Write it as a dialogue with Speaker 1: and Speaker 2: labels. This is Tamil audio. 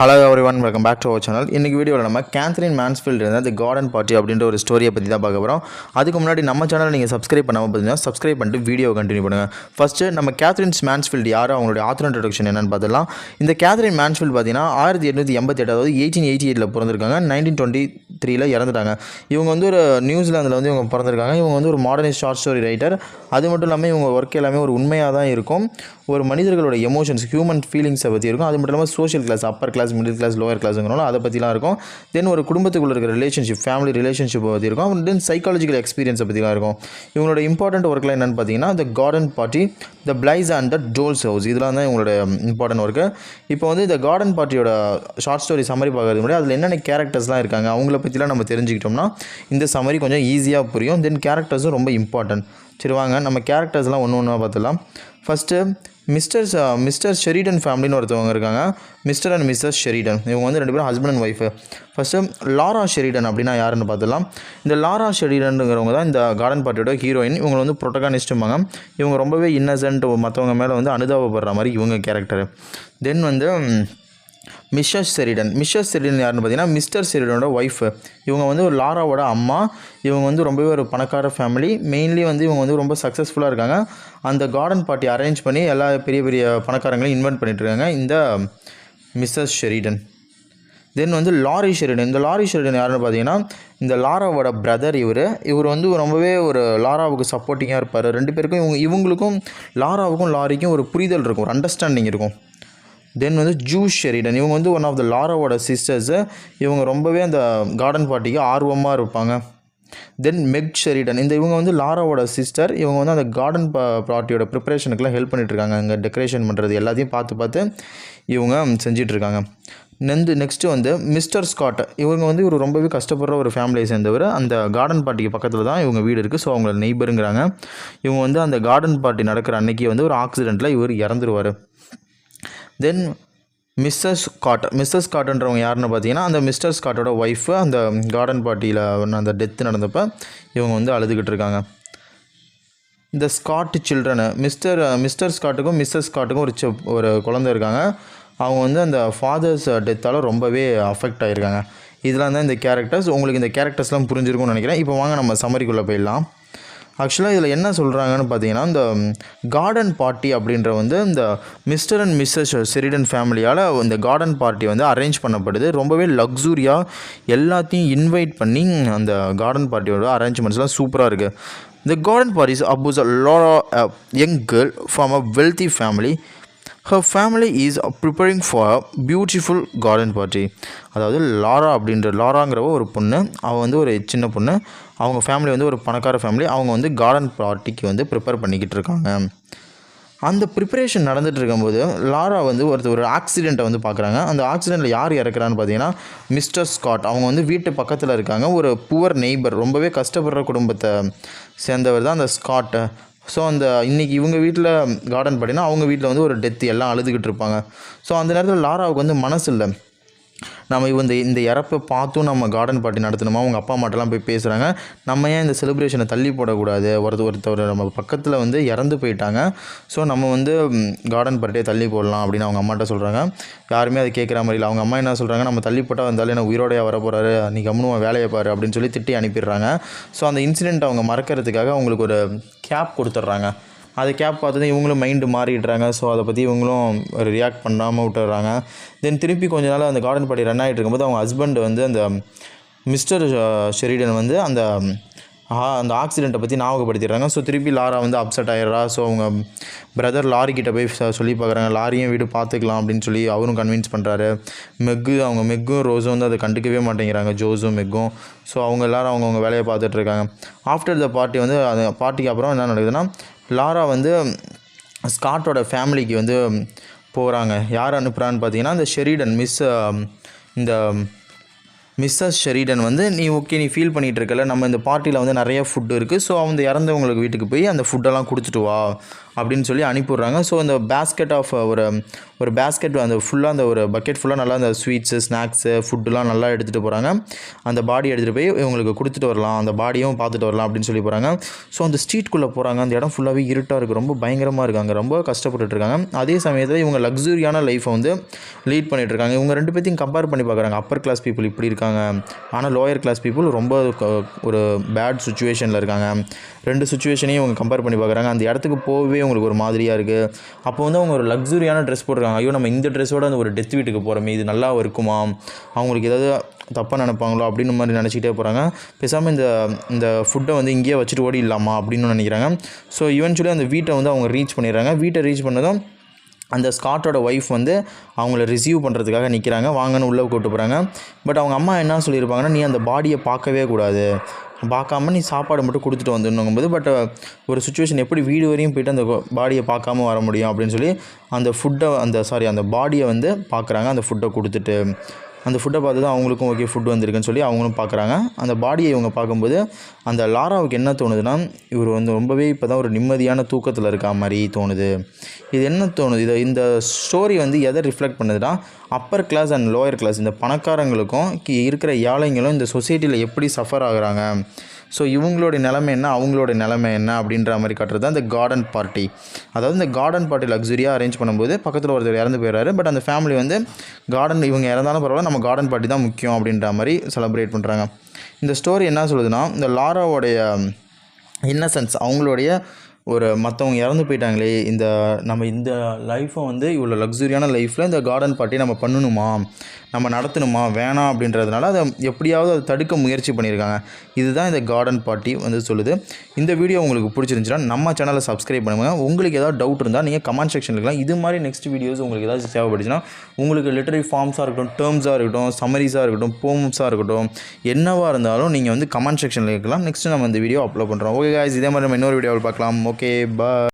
Speaker 1: Hello everyone, welcome back to our channel. இன்றைக்கி வீடியோவில் நம்ம கேத்ரின் மேன்ஸ்ஃபீல்டு இருந்த தி கார்டன் பார்ட்டி அப்படின்ற ஒரு ஸ்டோரியை பற்றி தான் பார்க்க போகிறோம். அதுக்கு முன்னாடி நம்ம சேனல் நீங்கள் சப்ஸ்கிரைப் பண்ணாமல் பார்த்தீங்கன்னா சப்ஸ்கிரைப் பண்ணிட்டு வீடியோ கண்டினியூ பண்ணுங்கள். ஃபஸ்ட்டு நம்ம கேத்ரின் மேன்ஸ்ஃபீல்டு யார், அவங்களுடைய ஆத்தர் இன்ட்ரடக்ஷன் என்னென்னு பார்த்துலாம். இந்த கேத்ரின் மேன்ஸ்ஃபீல்டு பார்த்தீங்கன்னா 1888, அதாவது 1888 பிறந்திருக்காங்க. 1923 இறந்துட்டாங்க. இவங்க வந்து ஒரு நியூசிலாந்தில் வந்து இவங்க பிறந்திருக்காங்க. இவங்க வந்து ஒரு மாடர்னைஸ் ஷார்ட் ஸ்டோரி ரைட்டர். அது மட்டும் இல்லாமல் இவங்க ஒர்க் எல்லாமே ஒரு உண்மையாக தான் இருக்கும். ஒரு மனிதர்களோட எமோஷன்ஸ், ஹியூமன் ஃபீலிங்ஸை பற்றி இருக்கும். அது மட்டும் இல்லாமல் social class, upper class, middle class, lower கிளாஸுங்கிறனால அதை பற்றிலாம் இருக்கும். தென் ஒரு குடும்பத்துக்குள்ள இருக்கிற ரிலேஷன்ஷிப், ஃபேமிலி ரிலேஷன்ஷிப் பற்றி இருக்கும். தென் சைக்காலஜிக்கல் எக்ஸ்பீரியன்ஸை பற்றிலாம் இருக்கும். இவங்களோட இம்பார்ட்டன்ட் ஒர்க்கில் என்னென்னு பார்த்தீங்கன்னா த garden party, the பிளைஸ் and the tolls house, இதெல்லாம் தான் இவங்களோட இம்பார்ட்டன்ட் ஒர்க்கு. இப்போ வந்து இந்த கார்டன் பார்ட்டியோட ஷார்ட் ஸ்டோரி சம்மரி பார்க்கறது முன்னாடி அதில் என்னென்ன கேரக்டர்ஸ்லாம் இருக்காங்க அவங்கள பற்றிலாம் நம்ம தெரிஞ்சுக்கிட்டோம்னா இந்த சம்மரி கொஞ்சம் ஈஸியாக புரியும். தென் கேரக்டர்ஸும் ரொம்ப இம்பார்ட்டன்ட். சரி வாங்க நம்ம கேரக்டர்ஸ்லாம் ஒன்று ஒன்றா பார்த்துலாம். ஃபஸ்ட்டு மிஸ்டர் ஷெரிடன் ஃபேமிலின்னு ஒருத்தவங்க இருக்காங்க. மிஸ்டர் அண்ட் மிஸ்ஸஸ் ஷெரிடன், இவங்க வந்து ரெண்டு பேரும் husband and wife. First Laura Sheridan அப்படின்னா யாருன்னு பார்த்துலாம். இந்த லாரா ஷெரிடனுங்கிறவங்க தான் இந்த கார்டன் பார்ட்டியோட ஹீரோயின். இவங்க வந்து ப்ரொட்டகானிஸ்ட்டும்பாங்க. இவங்க ரொம்பவே இன்னசென்ட், மற்றவங்க மேலே வந்து அனுதாபப்படுற மாதிரி இவங்க கேரக்டரு. தென் வந்து மிஸ்ஸஸ் ஷெரிடன் யாருன்னு பார்த்தீங்கன்னா மிஸ்டர் ஷெரிடனோட ஒய்ஃபு. இவங்க வந்து ஒரு லாராவோட அம்மா. இவங்க வந்து ரொம்பவே ஒரு பணக்கார ஃபேமிலி. மெயின்லி வந்து இவங்க வந்து ரொம்ப சக்ஸஸ்ஃபுல்லாக இருக்காங்க. அந்த கார்டன் பார்ட்டி அரேஞ்ச் பண்ணி எல்லா பெரிய பெரிய பணக்காரங்களையும் இன்வைட் பண்ணிட்டுருக்காங்க இந்த மிஸ்ஸஸ் ஷெரிடன். தென் வந்து லாரி ஷெரிடன். இந்த லாரி ஷெரிடன் யாருன்னு பார்த்தீங்கன்னா இந்த லாராவோட பிரதர். இவர் வந்து ரொம்பவே ஒரு லாராவுக்கு சப்போர்ட்டிங்காக இருப்பார். ரெண்டு பேருக்கும் இவங்களுக்கும் லாராவுக்கும் லாரிக்கும் ஒரு புரிதல் இருக்கும், ஒரு அண்டர்ஸ்டாண்டிங் இருக்கும். தென் வந்து ஜூஸ் ஷெரிடன், இவங்க வந்து ஒன் ஆஃப் த லாராவோட சிஸ்டர்ஸு. இவங்க ரொம்பவே அந்த கார்டன் பார்ட்டிக்கு ஆர்வமாக இருப்பாங்க. தென் மெக் ஷெரிடன், இவங்க வந்து லாராவோட சிஸ்டர். இவங்க வந்து அந்த கார்டன் பார்ட்டியோட ப்ரிப்பரேஷனுக்குலாம் ஹெல்ப் பண்ணிகிட்ருக்காங்க. அங்கே டெக்கரேஷன் பண்ணுறது எல்லாத்தையும் பார்த்து இவங்க செஞ்சிட்ருக்காங்க. நெக்ஸ்ட்டு வந்து மிஸ்டர் ஸ்காட். இவங்க வந்து ஒரு ரொம்பவே கஷ்டப்படுற ஒரு ஃபேமிலியை சேர்ந்தவர். அந்த கார்டன் பார்ட்டிக்கு பக்கத்தில் தான் இவங்க வீடு இருக்குது. ஸோ அவங்கள நெய்பருங்கிறாங்க. இவங்க வந்து அந்த கார்டன் பார்ட்டி நடக்கிற அன்றைக்கி வந்து ஒரு ஆக்சிடெண்ட்டில் இவர் இறந்துருவார். தென் மிஸ்ஸஸ் ஸ்காட்ன்றவங்க யாருன்னு பார்த்தீங்கன்னா அந்த மிஸ்டர் ஸ்காட்டோட ஒய்ஃபு. அந்த கார்டன் பார்ட்டியில் அந்த டெத்து நடந்தப்போ இவங்க வந்து அழுதுகிட்டு இருக்காங்க. இந்த ஸ்காட் சில்ட்ரனு, மிஸ்டர் ஸ்காட்டுக்கும் மிஸ்ஸஸ் ஸ்காட்டுக்கும் ஒரு குழந்தை இருக்காங்க. அவங்க வந்து அந்த ஃபாதர்ஸ் டெத்தால் ரொம்பவே அஃபெக்ட் ஆகியிருக்காங்க. இதெல்லாம் தான் இந்த கேரக்டர்ஸ். உங்களுக்கு இந்த கேரக்டர்ஸ்லாம் புரிஞ்சிருக்கும்னு நினைக்கிறேன். இப்போ வாங்க நம்ம சம்மரிக்குள்ளே போயிடலாம். ஆக்சுவலாக இதில் என்ன சொல்கிறாங்கன்னு பார்த்தீங்கன்னா இந்த கார்டன் பார்ட்டி அப்படின்ற வந்து இந்த மிஸ்டர் அண்ட் மிஸ்ஸஸ் ஷெரிடன் ஃபேமிலியால் இந்த கார்டன் பார்ட்டி வந்து அரேஞ்ச் பண்ணப்படுது. ரொம்பவே லக்ஸூரியாக எல்லாத்தையும் இன்வைட் பண்ணி அந்த கார்டன் பார்ட்டியோட அரேஞ்ச்மெண்ட்ஸ்லாம் சூப்பராக இருக்குது. The garden party is about Laura, a young girl from a wealthy family. Her family is preparing for a beautiful garden party. அதாவது லாராங்கிற ஒரு பொண்ணு. அவள் வந்து ஒரு சின்ன பொண்ணு. அவங்க ஃபேமிலி வந்து ஒரு பணக்கார ஃபேமிலி. அவங்க வந்து கார்டன் பார்ட்டிக்கு வந்து ப்ரிப்பேர் பண்ணிக்கிட்டு இருக்காங்க. அந்த ப்ரிப்பரேஷன் நடந்துகிட்டு இருக்கும்போது லாரா வந்து ஒரு ஆக்சிடெண்ட்டை வந்து பார்க்குறாங்க. அந்த ஆக்சிடெண்ட்டில் யார் இறக்குறான்னு பார்த்தீங்கன்னா மிஸ்டர் ஸ்காட். அவங்க வந்து வீட்டு பக்கத்தில் இருக்காங்க. ஒரு புவர் நெய்பர், ரொம்பவே கஷ்டப்படுற குடும்பத்தை சேர்ந்தவர் தான் அந்த ஸ்காட்டு. ஸோ இன்றைக்கி இவங்க வீட்டில் கார்டன் பார்ட்டினா அவங்க வீட்டில் வந்து ஒரு டெத்து, எல்லாம் அழுதுகிட்டு இருப்பாங்க. ஸோ அந்த நேரத்தில் லாராவுக்கு வந்து மனசு இல்லை, நம்ம இந்த இறப்பை பார்த்தும் நம்ம கார்டன் பார்ட்டி நடத்தணுமா. அவங்க அப்பா அம்மாட்டெல்லாம் போய் பேசுகிறாங்க. நம்ம ஏன் இந்த செலிப்ரேஷனை தள்ளி போடக்கூடாது, ஒருத்தர் நம்ம பக்கத்தில் வந்து இறந்து போயிட்டாங்க. ஸோ நம்ம வந்து கார்டன் பார்ட்டியை தள்ளி போடலாம் அப்படின்னு அவங்க அம்மாட்ட சொல்கிறாங்க. யாருமே அதை கேட்குற மாதிரி இல்லை. அவங்க அம்மா என்ன சொல்கிறாங்க, நம்ம தள்ளி போட்டால் வந்தாலும் என்ன உயிரோடையாக வர போகிறாரு, நீ கம்முனு வேலையை பாரு அப்படின்னு சொல்லி திட்டி அனுப்பிடுறாங்க. ஸோ அந்த இன்சிடெண்ட் அவங்க மறக்கிறதுக்காக அவங்களுக்கு ஒரு கேப் கொடுத்துட்றாங்க. அது கேப் பார்த்ததும் இவங்களும் மைண்டு மாறிடுறாங்க. ஸோ அதை பற்றி இவங்களும் ஒரு ரியாக்ட் பண்ணாமல் விட்டுறாங்க. தென் திருப்பி கொஞ்ச நாள் அந்த கார்டன் பார்ட்டி ரன் ஆகிட்டு இருக்கும்போது அவங்க ஹஸ்பண்ட் வந்து அந்த மிஸ்டர் ஷெரிடன் வந்து அந்த ஆக்சிடெண்ட்டை பற்றி ஞாபகப்படுத்திடுறாங்க. ஸோ திருப்பி லாரா வந்து அப்செட் ஆகிடுறா. ஸோ அவங்க பிரதர் லாரிக்கிட்ட போய் சொல்லி பார்க்குறாங்க, லாரியும் வீடு பார்த்துக்கலாம் அப்படின்னு சொல்லி அவரும் கன்வின்ஸ் பண்ணுறாரு. மெக்கும் ரோஸும் வந்து அதை கண்டுக்கவே மாட்டேங்கிறாங்க, ஜோஸும் மெக்கும். ஸோ அவங்க எல்லோரும் அவங்கவுங்க வேலையை பார்த்துட்ருக்காங்க. ஆஃப்டர் த பார்ட்டி வந்து அந்த பார்ட்டிக்கு அப்புறம் என்ன நடக்குதுன்னா லாரா வந்து ஸ்காட்டோட ஃபேமிலிக்கு வந்து போகிறாங்க. யார் அனுப்புகிறான்னு பார்த்தீங்கன்னா இந்த ஷெரிடன் இந்த மிஸ்ஸஸ் ஷெரிடன் வந்து நீ ஃபீல் பண்ணிகிட்டு இருக்கல, நம்ம இந்த பார்ட்டியில் வந்து நிறைய ஃபுட்டு இருக்குது, ஸோ அவங்க இறந்தவங்களுக்கு வீட்டுக்கு போய் அந்த ஃபுட்டெல்லாம் கொடுத்துட்டு வா அப்படின்னு சொல்லி அனுப்பிவிட்றாங்க. ஸோ அந்த பேஸ்கெட் ஆஃப் ஒரு பேஸ்கெட் அந்த ஃபுல்லாக அந்த ஒரு பக்கெட் ஃபுல்லாக நல்லா அந்த ஸ்வீட்ஸு ஸ்நாக்ஸு ஃபுட்டுலாம் நல்லா எடுத்துகிட்டு போகிறாங்க. அந்த பாடி எடுத்துகிட்டு போய் இவங்களுக்கு கொடுத்துட்டு வரலாம், அந்த பாடியும் பார்த்துட்டு வரலாம் அப்படின்னு சொல்லி போகிறாங்க. ஸோ அந்த ஸ்ட்ரீட்குள்ளே போகிறாங்க. அந்த இடம் ஃபுல்லாகவே இருட்டாக இருக்குது, ரொம்ப பயங்கரமாக இருக்காங்க, ரொம்ப கஷ்டப்பட்டுருக்காங்க. அதே சமயத்தில் இவங்க லக்ஸூரியான லைஃப்பை வந்து லீட் பண்ணிகிட்ருக்காங்க. இவங்க 2 பேர்த்தையும் கம்பேர் பண்ணி பார்க்குறாங்க. அப்பர் கிளாஸ் பீப்புள் இப்படி இருக்காங்க, ஆனால் லோயர் கிளாஸ் பீப்புள் ரொம்ப ஒரு பேட் சுச்சுவேஷனில் இருக்காங்க. 2 சுச்சுவேஷனையும் இவங்க கம்பேர் பண்ணி பார்க்குறாங்க. அந்த இடத்துக்கு போகவே உங்களுக்கு ஒரு மாதிரியாக இருக்குது. அப்போ வந்து அவங்க ஒரு லக்ஸூரியான ட்ரெஸ் போட்டிருக்காங்க. ஐயோ நம்ம இந்த ட்ரெஸ்ஸோட அந்த ஒரு டெத் வீட்டுக்கு போகிறோமே, இது நல்லா இருக்குமா, அவங்களுக்கு ஏதாவது தப்பாக நினைப்பாங்களோ அப்படின்னு மாதிரி நினச்சிக்கிட்டே போகிறாங்க. பேசாமல் இந்த ஃபுட்டை வந்து இங்கேயே வச்சுட்டு ஓடிடலாமா அப்படின்னு நினைக்கிறாங்க. ஸோ ஈவென்ச்சுவலி அந்த வீட்டை வந்து அவங்க ரீச் பண்ணிடுறாங்க. வீட்டை ரீச் பண்ணதும் அந்த ஸ்காட்டோட ஒய்ஃப் வந்து அவங்கள ரிசீவ் பண்ணுறதுக்காக நிற்கிறாங்க. வாங்கன்னு உள்ளே கூப்பிட்டு போகிறாங்க. பட் அவங்க அம்மா என்ன சொல்லியிருப்பாங்கன்னா, நீ அந்த பாடியை பார்க்கவே கூடாது, பார்க்காம நீ சாப்பாடு மட்டும் கொடுத்துட்டு வந்துடணுங்கும்போது, பட் ஒரு சுச்சுவேஷன் எப்படி வீடு வரையும் போய்ட்டு அந்த பாடியை பார்க்காம வர முடியும் அப்படின்னு சொல்லி அந்த பாடியை வந்து பார்க்குறாங்க. அந்த ஃபுட்டை கொடுத்துட்டு அந்த ஃபுட்டை பார்த்து தான் அவங்களுக்கும் ஓகே ஃபுட் வந்திருக்குன்னு சொல்லி அவங்களும் பார்க்குறாங்க. அந்த பாடியை இவங்க பார்க்கும்போது அந்த லாராவுக்கு என்ன தோணுதுன்னா, இவர் வந்து ரொம்பவே இப்போ தான் ஒரு நிம்மதியான தூக்கத்தில் இருக்கா மாதிரி தோணுது. இது என்ன தோணுது, இந்த ஸ்டோரி வந்து எதை ரிஃப்ளெக்ட் பண்ணுதுன்னா, upper class and lower class, இந்த பணக்காரங்களுக்கும் இருக்கிற ஏழைங்களும் இந்த சொசைட்டியில் எப்படி சஃபர் ஆகுறாங்க, ஸோ இவங்களோட நிலைமை என்ன, அவங்களோட நிலைமை என்ன அப்படின்ற மாதிரி காட்டுறது தான் இந்த கார்டன் பார்ட்டி. அதாவது இந்த கார்டன் பார்ட்டி லக்ஸுரியாக அரேஞ்ச் பண்ணும்போது பக்கத்தில் ஒருத்தர் இறந்து போயிடுறாரு. பட் அந்த ஃபேமிலி வந்து இவங்க இறந்தாலும் பரவாயில்ல, நம்ம கார்டன் பார்ட்டி தான் முக்கியம் அப்படின்ற மாதிரி செலிப்ரேட் பண்ணுறாங்க. இந்த ஸ்டோரி என்ன சொல்லுதுன்னா, இந்த லாராவோடைய இன்னசென்ஸ், அவங்களுடைய மற்றவங்க இறந்து போயிட்டாங்களே, நம்ம இந்த லைஃப்பை வந்து இவ்வளோ லக்ஸுரியான லைஃப்பில் இந்த கார்டன் பார்ட்டி நம்ம பண்ணணுமா, நம்ம நடத்தணுமா வேணாம் அப்படின்றதுனால அதை எப்படியாவது அதை தடுக்க முயற்சி பண்ணியிருக்காங்க. இதுதான் இந்த கார்டன் பார்ட்டி வந்து சொல்லுது. இந்த வீடியோ உங்களுக்கு பிடிச்சிருந்துச்சுன்னா நம்ம சேனலை சப்ஸ்கிரைப் பண்ணுங்கள். உங்களுக்கு ஏதாவது டவுட் இருந்தால் நீங்கள் கமெண்ட் செக்ஷனில் இருக்கலாம். இது மாதிரி நெக்ஸ்ட் வீடியோஸ் உங்களுக்கு ஏதாவது தேவைப்பட்டுச்சுன்னா, உங்களுக்கு லிட்டரரி ஃபார்ம்ஸாக இருக்கட்டும், டேர்ம்ஸாக இருக்கட்டும், சம்மரிஸாக இருக்கட்டும், போம்ஸாக இருக்கட்டும், என்னவாக இருந்தாலும் நீங்கள் வந்து கமெண்ட் செக்ஷனில் இருக்கலாம். நெக்ஸ்ட்டு நம்ம இந்த வீடியோ அப்லோட் பண்ணுறோம். ஓகே காய்ஸ், இதே மாதிரி நம்ம இன்னொரு வீடியோவில் பார்க்கலாம். ஓகே, பாய்.